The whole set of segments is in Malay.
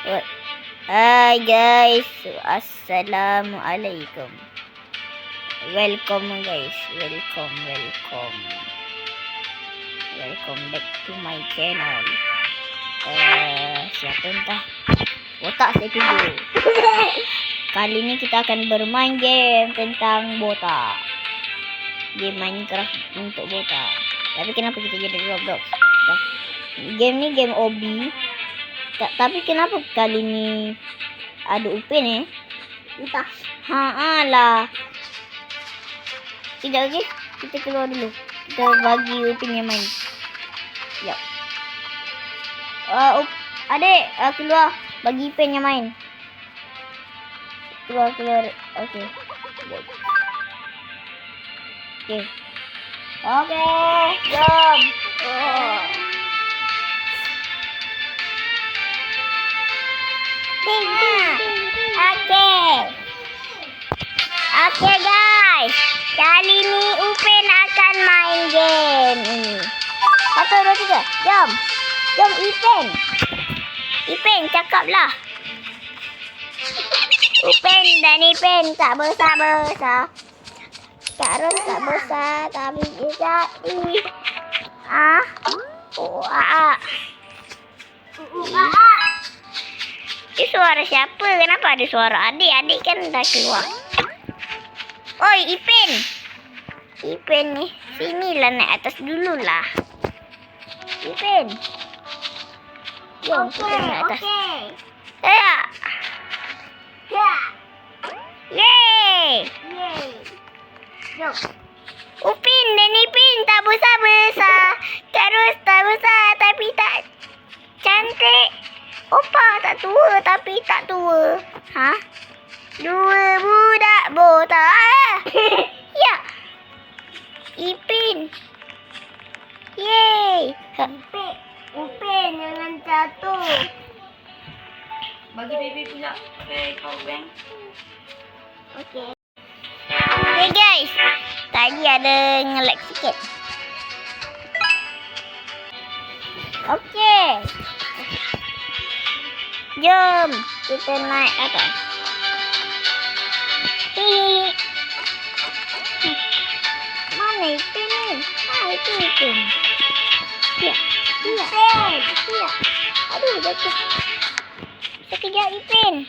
Hai guys, assalamualaikum. Welcome guys, welcome back to my channel. Siapa entah botak saya tidur. Kali ini kita akan bermain game tentang botak, game Minecraft untuk botak. Tapi kenapa kita jadi Roblox? Game ni game obi. Tapi kenapa kali ni ada Upin entah. Lah. Sekejap lagi kita keluar dulu. Kita bagi Upin yang main. Sekejap. Adik, keluar. Bagi Upin yang main. Keluar. Okey. Okey, jom. Okey guys, kali ni Upin akan main game ini. 1, 2, 3, jom Ipin cakaplah. Upin dan Ipin tak besar-besar, terus tak besar tapi jadi Ini suara siapa? Kenapa ada suara adik? Adik kan dah keluar. Oi, Ipin ni. Sinilah, naik atas dululah. Ipin. Jom kita naik atas. Ya. Yeay. Jom. Upin dan Ipin tak besar-besar. Terus tak besar tapi tak cantik. Opa tak tua tapi tak tua. Dua budak botak. Ya. Ipin. Yeay. Upin jangan jatuh. Bagi baby pula power bank. Okey guys. Tadi ada nge-lag sikit. Okey. Jom kita naik atas. Mana Ipin ni? Itu Ipin. Ya. Aduh, jatuh. Sekejap Ipin.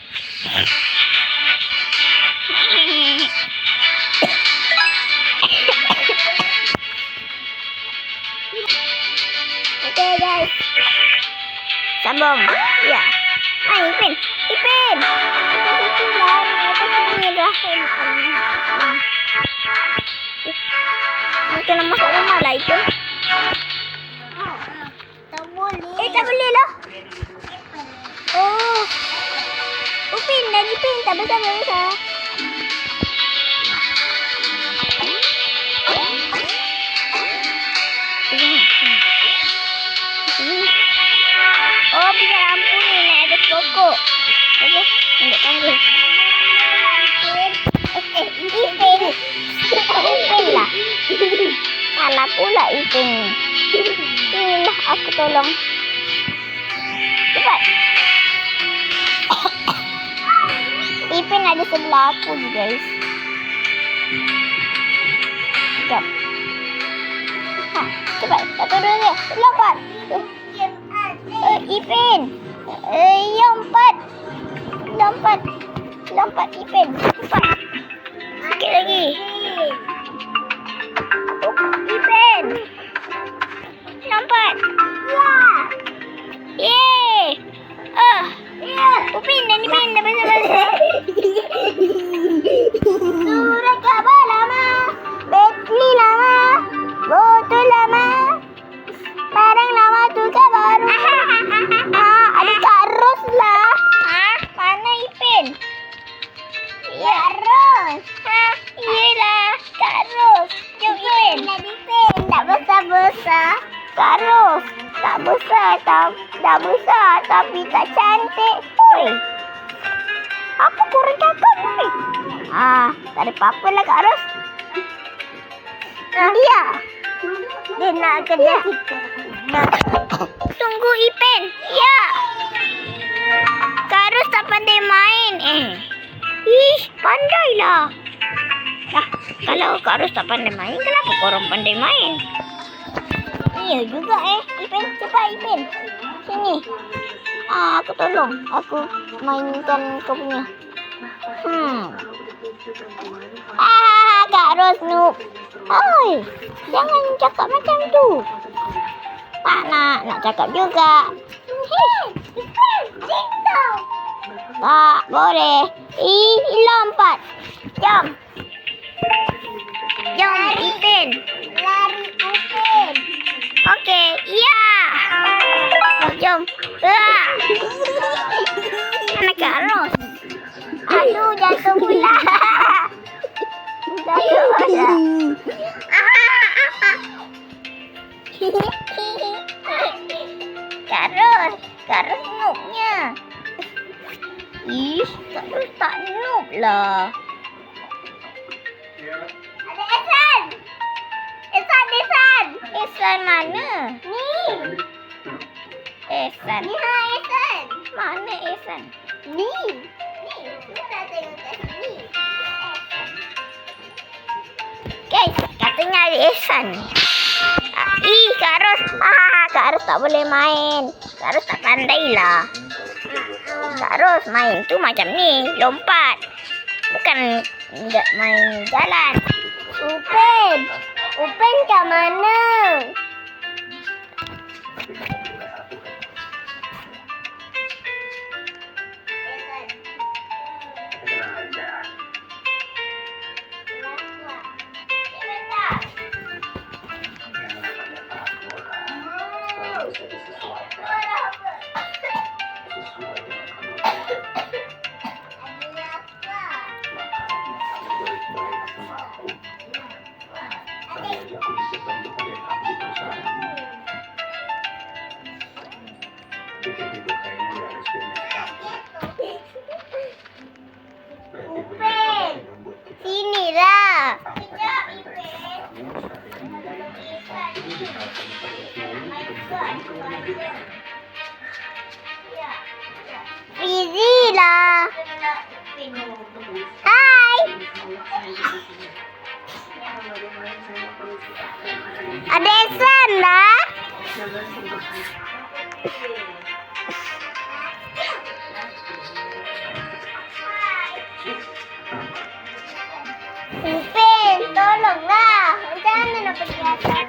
Okey guys. Sambung. Ya. Ipin. Kita nak masuk rumah lah Ipin. Tak boleh. Tak boleh lah. Oh. Upin dan Ipin tak besar-besar. Oh, punya lampu ni naik atas pokok. Okey, nak panggil. Ipin lah. Salah pula Ipin ni. Inilah aku tolong. Cepat. Ipin ada sebelah aku je guys. Sekejap. Cepat. 1, 2, 3. Lompat. Ipin. Lompat Ipin. Cepat. Sikit lagi. Ipin. Lompat. Yeay. Upin dan Ipin dah besar-besar. Surat khabar lama. Bateri lama. Botol lama. Barang lama tukar baru. Ada Kak Ros lah. Mana Ipin? Ya Ros. Yelah Kak Ros. Jom Ipin. Tak besar-besar. Kak Ros. Tak besar tapi tak cantik. Oi. Apa korang cakap ni? Tak ada apa-apa lah Kak Ros. Dia nak kerja kita. Tunggu Ipin. Ya. Kalau Kak Ros tak pandai main, kenapa korang pandai main? Iya juga Ipin, cepat Ipin. Sini. Aku tolong. Aku mainkan kau punya. Kak Ros noob. Oi, jangan cakap macam tu. Tak nak cakap juga. Tak boleh. Lompat. Jom. Jom Ipin. Lari Ipin. Okey, ya. Jom. Mana Kak Ros? Aduh, jatuh pula. Jatuh pula. Kak Ros noobnya. Kak Ros tak noob lah. Ada Ehsan. Ehsan mana? Ni. Ehsan. Ni Ehsan. Mana Ehsan? Ni. Kita tengok kat sini. Guys, katanya ada Ehsan. Kak Ros. Kak Ros tak boleh main. Kak Ros tak pandai lah. Kak Ros main tu macam ni, lompat. Bukan main jalan. Upin kat mana? Sinilah. Fizi lah. Hai. Ada Ehsan lah. Ipin, tolonglah. Macam mana nak pergi atas?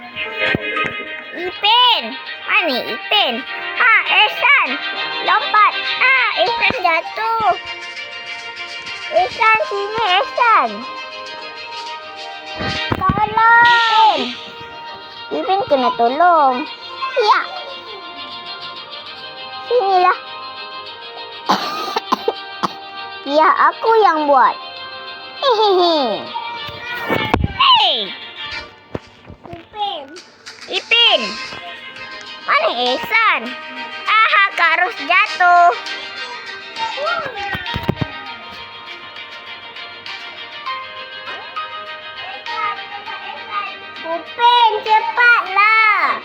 Ipin. Mana Ipin? Ehsan. Lompat. Ehsan jatuh. Ehsan, sini Ehsan. Tolong. Ipin kena tolong. Ya. Sinilah. Ya, aku yang buat. Hehehe. Hey. Ipin. Mana Ehsan? Kak Ros jatuh. Ipin, cepatlah.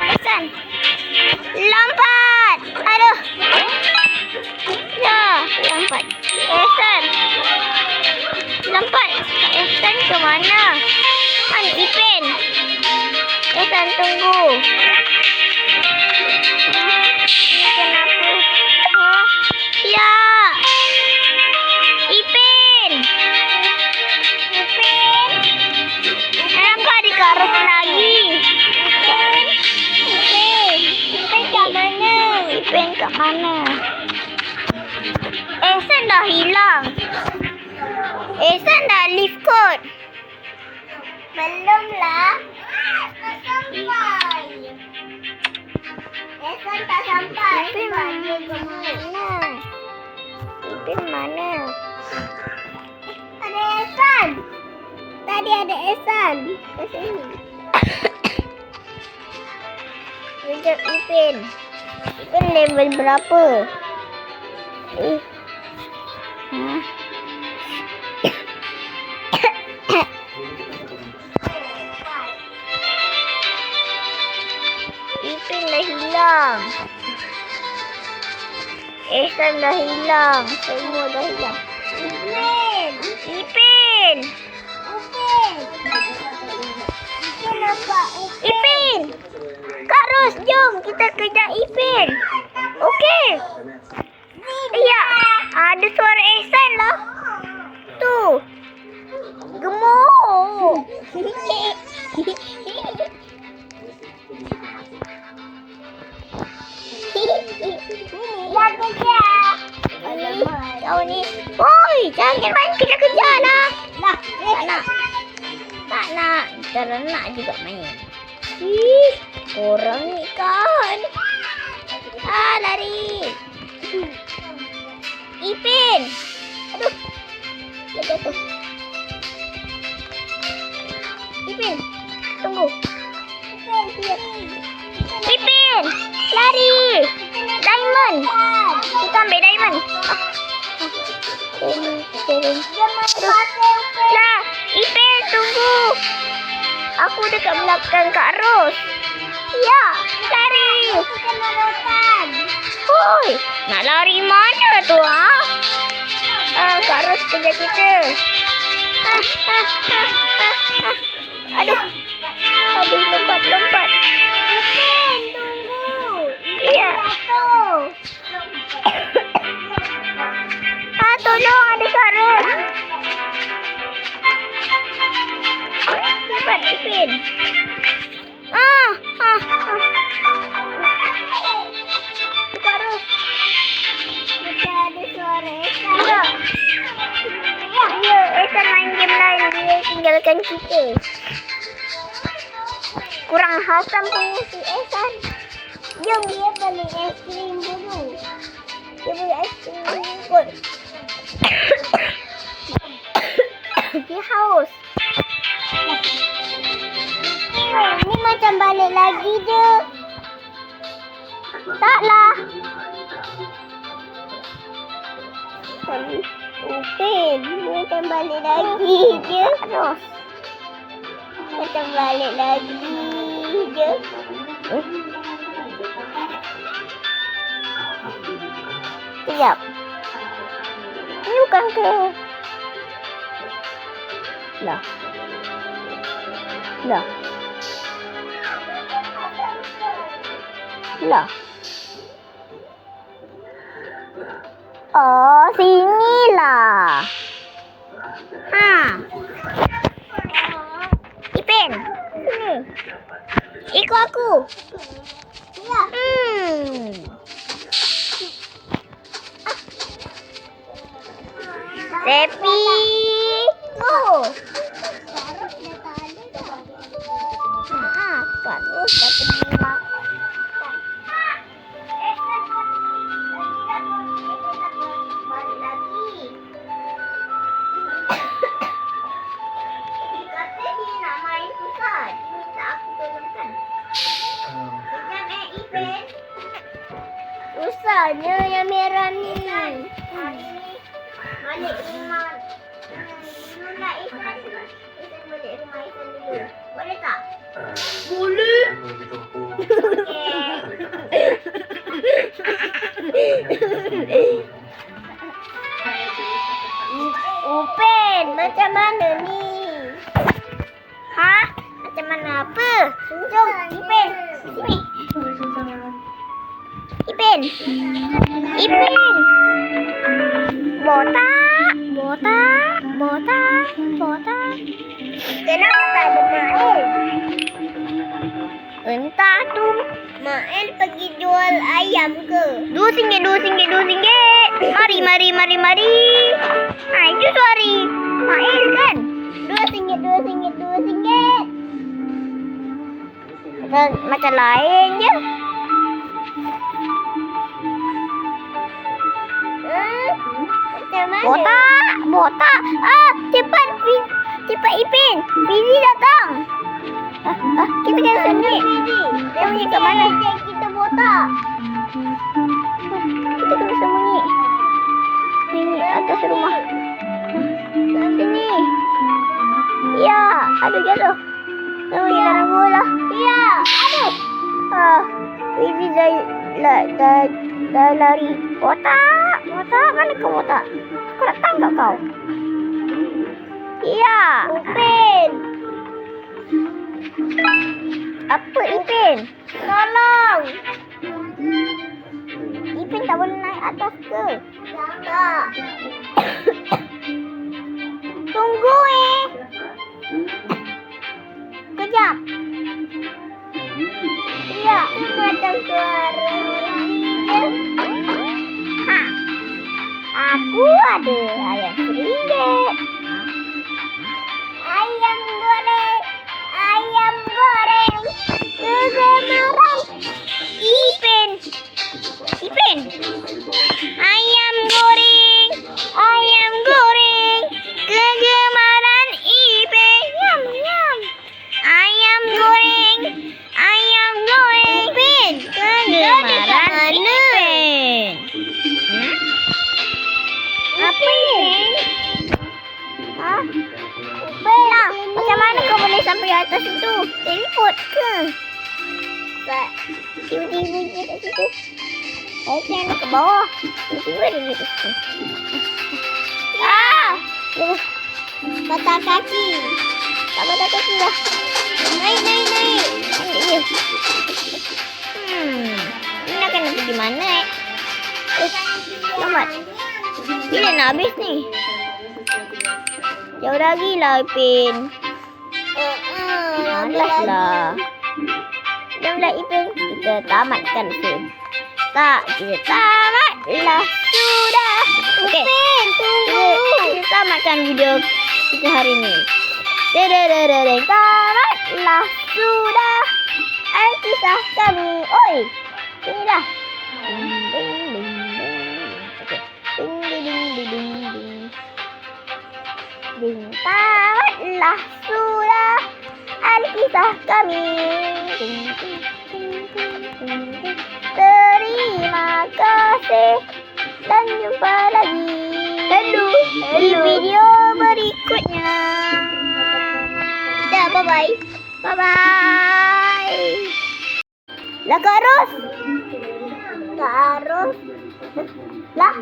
Ehsan, lompat. Aduh. Ya, lompat. Ehsan, lompat. Ehsan ke mana? Mana Ipin? Ehsan, tunggu. Kenapa? Ya. Ipin. Kenapa di Kak Ros lagi? Ipin kat mana? Ipin kat mana? Ehsan dah hilang. Ehsan dah leave code. Belum lah. Tak sampai. Ehsan tak sampai. Ipin mana? Ipin mana? Ada Ehsan. tadi ada Esan. Ke sini. Sekejap Ipin. Ipin level berapa? Ipin dah hilang. Esan dah hilang. Semua dah hilang. Ipin. Ipin. Ipin. Kak Ros, jom kita kejar Ipin. Okey. Ya, ada suara Ehsan lah. Tu. Gemuk. Ya kejar. Kau ni. Oi, jangan main kejar-kejar lah. Tak nak. Tak nak. Tak nak juga main. Ih, korang ni kan. Lari. Ipin. Aduh. Dia jatuh. Ipin. Tunggu. Ipin. Lari. Diamond. Kita ambil diamond. Lah. Ipin tunggu. Aku dekat belakang Kak Ros. Ya. Lari. Hoi. Nak lari mana tu ha? Kak Ros kejar kita. Aduh. Aduh, lompat. Tunggu. Iya. Tolong ada Kak Ros. Cepat, Ipin. Kak Ros. Kita ada suara Esan. Ya, Esan main game lain. Dia tinggalkan kita. Kurang hasam punya si Esan. Jom dia beli es krim dulu. Dia beli es krim kot. Dia haus. Ni macam balik lagi je. Taklah. Ipin, macam balik lagi je. Macam balik lagi je. Sekejap. Ini bukan ke... Lah. Oh, sinilah. Ipin, sini. Ikut aku. Ya. Sepi. Bagus dapat bilang. Balik lagi. Kata dia nak main pusat. Minta aku tolongkan. Sekejap Ipin. Susahnya yang merah ni. Hari ni balik rumah. Nuna Isan. Isan balik rumah Isan dulu. Boleh tak? Boleh. Ipin, macam mana ni? Macam mana apa? Jom, Ipin. Sini. Ipin. Botak. Kenapa tak ada Mael? Entah tu. Mael pergi jual ayam ke? RM2. Mari. Itu suara Mael kan? RM2. Macam lain je. Macam mana? Botak. Cepat Cepat Ipin. Fizi datang. Kita kena sembunyi. Sembunyi kat mana? Kita botak. Kita kena sembunyi. Sini atas rumah. Sini. Ya, aduh jatuh. Sembunyi dalam bola. Ya, aduh. Fizi dah lari. Botak. Botak, mana kau botak? Aku nak tangkap kau. Ya. Ipin. Apa Ipin? Tolong. Ipin tak boleh naik atas ke? Tak. Tunggu Kejap. Ya, macam suara ha. Aku ada ayam seringgit. Ayam goreng. Ayam goreng. Kegemaran Ipin. Ipin. Ayam goreng. Ayam goreng. Kegemaran Ipin. Yum, yum. Ayam goreng. Ayam goreng. Ipin. Kegemaran Ipin. Apa Ipin? Bella, macam mana kau boleh sampai atas itu? Teleport ke? Tak. Tiba-tiba je kat situ. Saya nak ke bawah. Tiba-tiba dia di situ. Patah kaki. Tak patah kaki dah. Naik. Ambil je. Ini nak kena pergi mana selamat. Bila nak habis ni? Jauh lagi lah Ipin. Malaslah. Janganlah Ipin. Kita tamatkan film. Tak, kita tamatlah sudah. Okey. Tunggu. Kita tamatkan video kita hari ni. Tamatlah sudah. Alkisah kami. Oi. Sini dah. Tamatlah sudah alkisah kami. Terima kasih dan jumpa lagi. Hello. Di video berikutnya. Dah, bye-bye. Bye-bye. Lah Kak Ros. Lah.